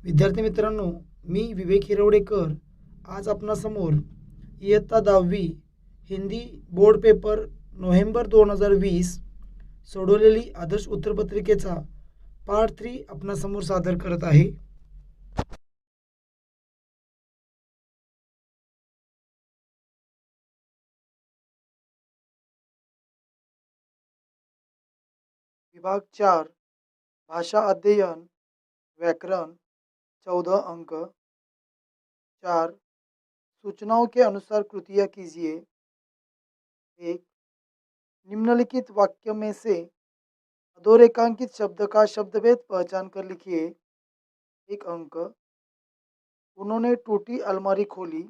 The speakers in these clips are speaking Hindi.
विद्यार्थी मित्रांनो, मी विवेक हिरवडेकर आज आपणासमोर इयत्ता 10वी हिंदी बोर्ड पेपर नोव्हेंबर 2020 सोडवलेली आदर्श उत्तरपत्रिकेचा पार्ट 3 आपणासमोर सादर करत आहे. विभाग 4 भाषा अध्ययन व्याकरण 14 अंक 4 सूचनाओं के अनुसार कृतियाँ कीजिए. 1. निम्नलिखित वाक्य में से अधोरेखांकित शब्द का शब्दभेद पहचान कर लिखिए. 1 अंक. उन्होंने टूटी अलमारी खोली.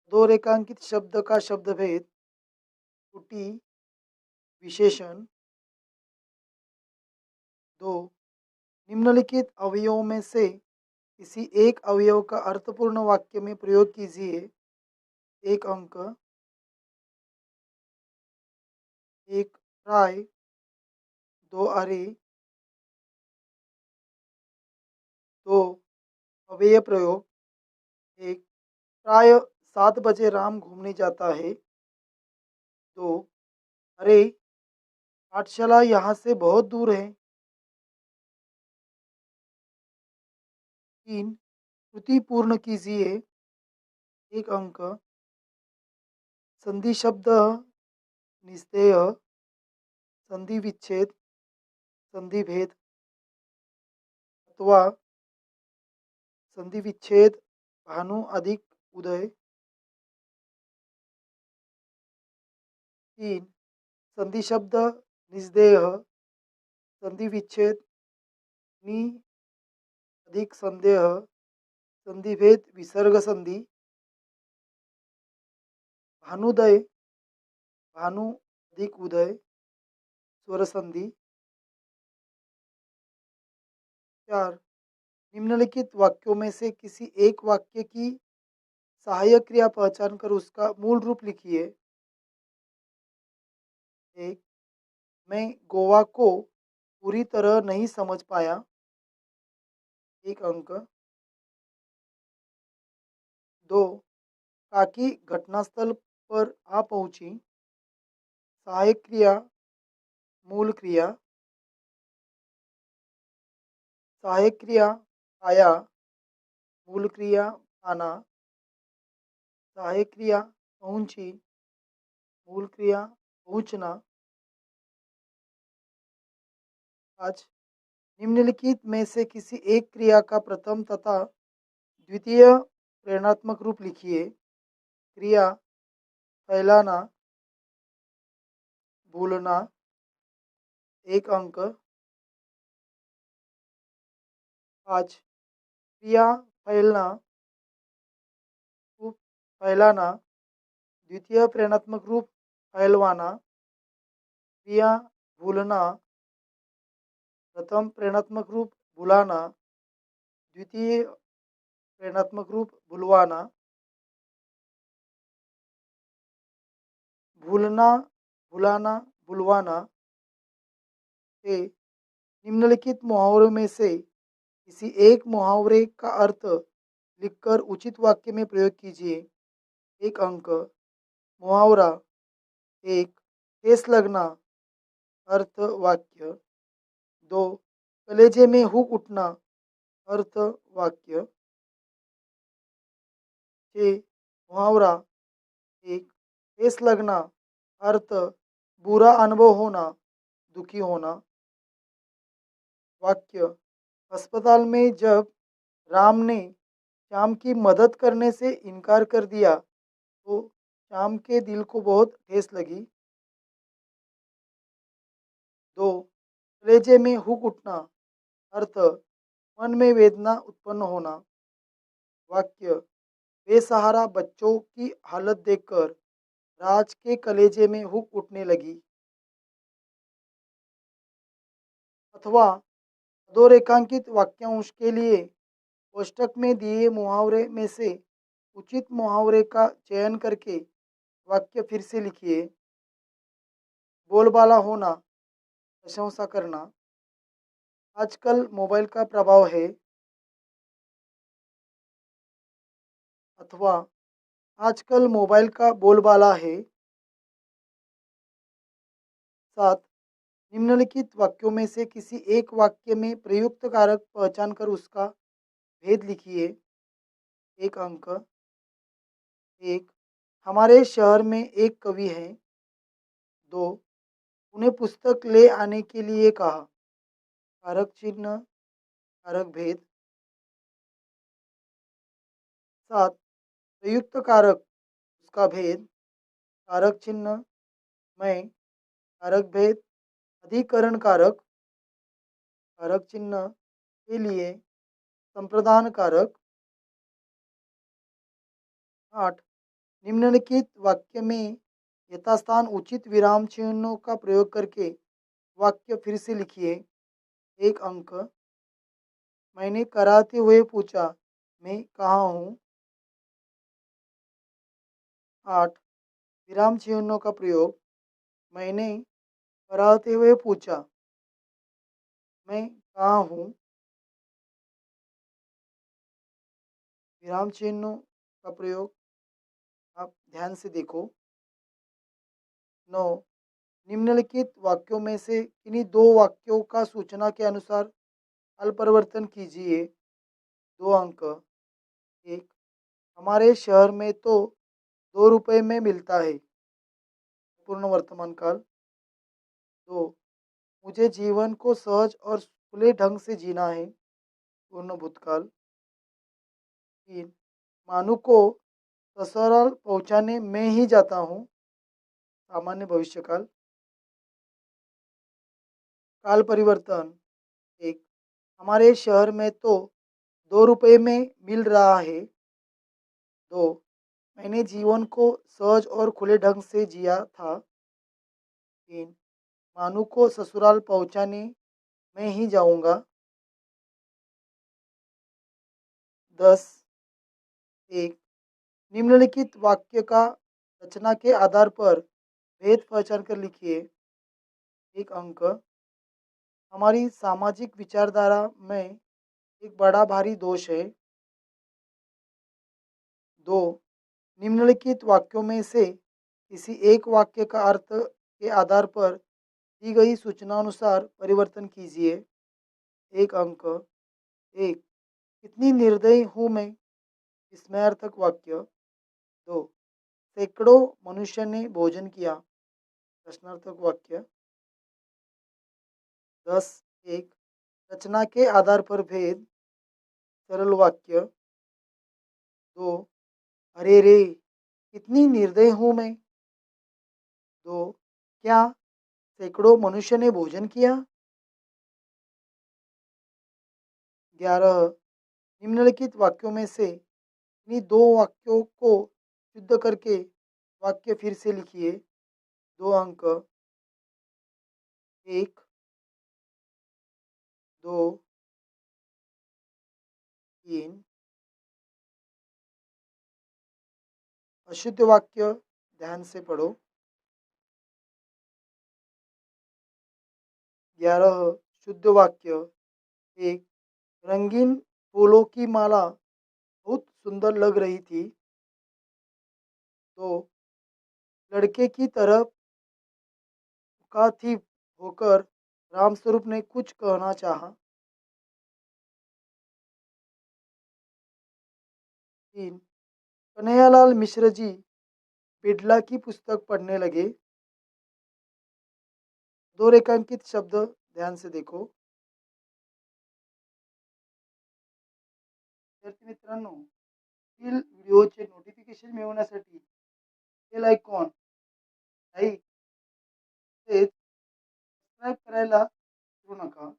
अधोरेखांकित शब्द का शब्दभेद. टूटी विशेषण. 2. निम्नलिखित अवयवों में से किसी एक अवयव का अर्थपूर्ण वाक्य में प्रयोग कीजिए. 1 अंक. एक प्राय, 2 अरे, 2 अव्यय प्रयोग. 1 प्राय 7 बजे राम घूमने जाता है. 2 अरे पाठशाला यहाँ से बहुत दूर है. 3 कृति पूर्ण कीजिए. 1 अंक. संधि शब्द निस्तेय, संधि विच्छेद, संधि भेद अथवा संधि विच्छेद भानु अधिक उदय. 3 संधि शब्द निस्देय, संधि विच्छेद नि अधिक संदेह, संधि भेद विसर्ग संधि. भानुदय भानु अधिक उदय स्वर संधि. 4 निम्नलिखित वाक्यों में से किसी एक वाक्य की सहायक क्रिया पहचान कर उसका मूल रूप लिखिए. 1 मैं गोवा को पूरी तरह नहीं समझ पाया. 1 अंक. 2 काकी घटनास्थल पर आ पहुंची. सहायक क्रिया मूल क्रिया. सहायक क्रिया आया, मूल क्रिया आना. सहायक क्रिया पहुंची, मूल क्रिया पहुंचना. 5 निम्नलिखित में से किसी एक क्रिया का प्रथम तथा द्वितीय प्रेरणात्मक रूप लिखिए. क्रिया फैलाना, भूलना. 1 अंक. 5 क्रिया फैलना, रूप फैलाना. द्वितीय प्रेरणात्मक रूप फैलवाना. क्रिया भूलना, प्रथम प्रेरणात्मक रूप भुलाना. द्वितीय प्रेरणात्मक रूप भुलवाना. भूलना, भुलाना, भुलवाना से निम्नलिखित मुहावरों में से किसी एक मुहावरे का अर्थ लिखकर उचित वाक्य में प्रयोग कीजिए. 1 अंक. मुहावरा. 1 ठेस लगना, अर्थ वाक्य. 2 कलेजे में हुक उठना, अर्थ वाक्य. 6 मुहावरा. 1 ठेस लगना, अर्थ बुरा अनुभव होना, दुखी होना. वाक्य. अस्पताल में जब राम ने श्याम की मदद करने से इनकार कर दिया तो श्याम के दिल को बहुत ठेस लगी. 2 कलेजे में हुक उठना, अर्थ मन में वेदना उत्पन्न होना. वाक्य. बेसहारा बच्चों की हालत देखकर राज के कलेजे में हुक उठने लगी. अथवा अधोरेखांकित वाक्यांश के लिए कोष्टक में दिए मुहावरे में से उचित मुहावरे का चयन करके वाक्य फिर से लिखिए. बोलबाला होना, प्रशंसा करना. आजकल मोबाइल का प्रभाव है, अथवा आजकल मोबाइल का बोलबाला है। 7. निम्नलिखित वाक्यों में से किसी एक वाक्य में प्रयुक्त कारक पहचान कर उसका भेद लिखिए। 1 अंक। 1. हमारे शहर में एक कवि है। 2. उन्हें पुस्तक ले आने के लिए कहा। कारक चिन्ह, कारक भेद। 7. प्रयुक्त कारक, उसका भेद। कारक चिन्ह मैं, कारक भेद अधिकरण कारक, कारक चिन्ह के लिए संप्रदान कारक। 8. निम्नलिखित वाक्य में यथास्थान उचित विराम चिन्हों का प्रयोग करके वाक्य फिर से लिखिए। 1 अंक। मैंने कराते हुए पूछा, मैं कहाँ हूँ। 8. विराम चिन्हों का प्रयोग। मैंने कराते हुए पूछा, मैं कहाँ हूँ। विराम चिन्हों का प्रयोग आप ध्यान से देखो। 9. निम्नलिखित वाक्यों में से किन्हीं दो वाक्यों का सूचना के अनुसार अल परिवर्तन कीजिए। 2 अंक। 1. हमारे शहर में तो 2 रुपए में मिलता है। पूर्ण वर्तमान काल। 2. मुझे जीवन को सहज और खुले ढंग से जीना है। पूर्ण भूतकाल। 3. मानू को ससुराल पहुंचाने मैं ही जाता हूँ। सामान्य भविष्यकाल। काल परिवर्तन। 1. हमारे शहर में तो 2 रुपए में मिल रहा है। 2. मैंने जीवन को सहज और खुले ढंग से जिया था। 3. मानू को ससुराल पहुंचाने मैं ही जाऊंगा। 10. 1. निम्नलिखित वाक्य का रचना के आधार पर भेद पहचान कर लिखिए। 1 अंक। हमारी सामाजिक विचारधारा में एक बड़ा भारी दोष है। 2. निम्नलिखित वाक्यों में से किसी एक वाक्य का अर्थ के आधार पर दी गई सूचनानुसार परिवर्तन कीजिए। 1 अंक। 1. कितनी निर्दयी हूँ मैं। विस्मयार्थक वाक्य। 2. सैकड़ों मनुष्य ने भोजन किया। प्रश्नार्थक वाक्य। 10. 1. रचना के आधार पर भेद। सरल वाक्य। 2. अरे रे, कितनी निर्दय हूँ मैं। 2. क्या सैकड़ों मनुष्य ने भोजन किया। 11. निम्नलिखित वाक्यों में से इन्हीं दो वाक्यों को शुद्ध करके वाक्य फिर से लिखिए। 2 अंक। 1, 2, 3। अशुद्ध वाक्य ध्यान से पढ़ो। 11 शुद्ध वाक्य। 1. रंगीन फूलों की माला बहुत सुंदर लग रही थी। 2. लड़के की तरफ मुखातिब होकर रामस्वरूप ने कुछ कहना चाहा। 3. कन्हैयालाल मिश्र जी बिड़ला की पुस्तक पढ़ने लगे। 2 रेखांकित शब्द ध्यान से देखो। विद्यार्थी मित्रांनो, पुढील व्हिडिओचे नोटिफिकेशन मिळवण्यासाठी बेल आयकॉन, लाईक तसेच सबस्क्राईब करायला विसरू नका।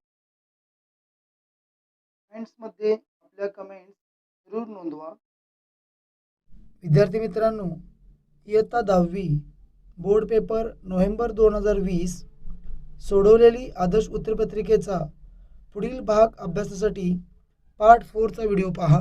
कमेंट्समध्ये आपल्या कमेंट्स जरूर नोंदवा। विद्यार्थी मित्रांनो, इयत्ता 10वी बोर्ड पेपर नोव्हेंबर 2020 सोडवलेली आदर्श उत्तरपत्रिकेचा पुढील भाग अभ्यासासाठी पार्ट 4चा व्हिडिओ पहा।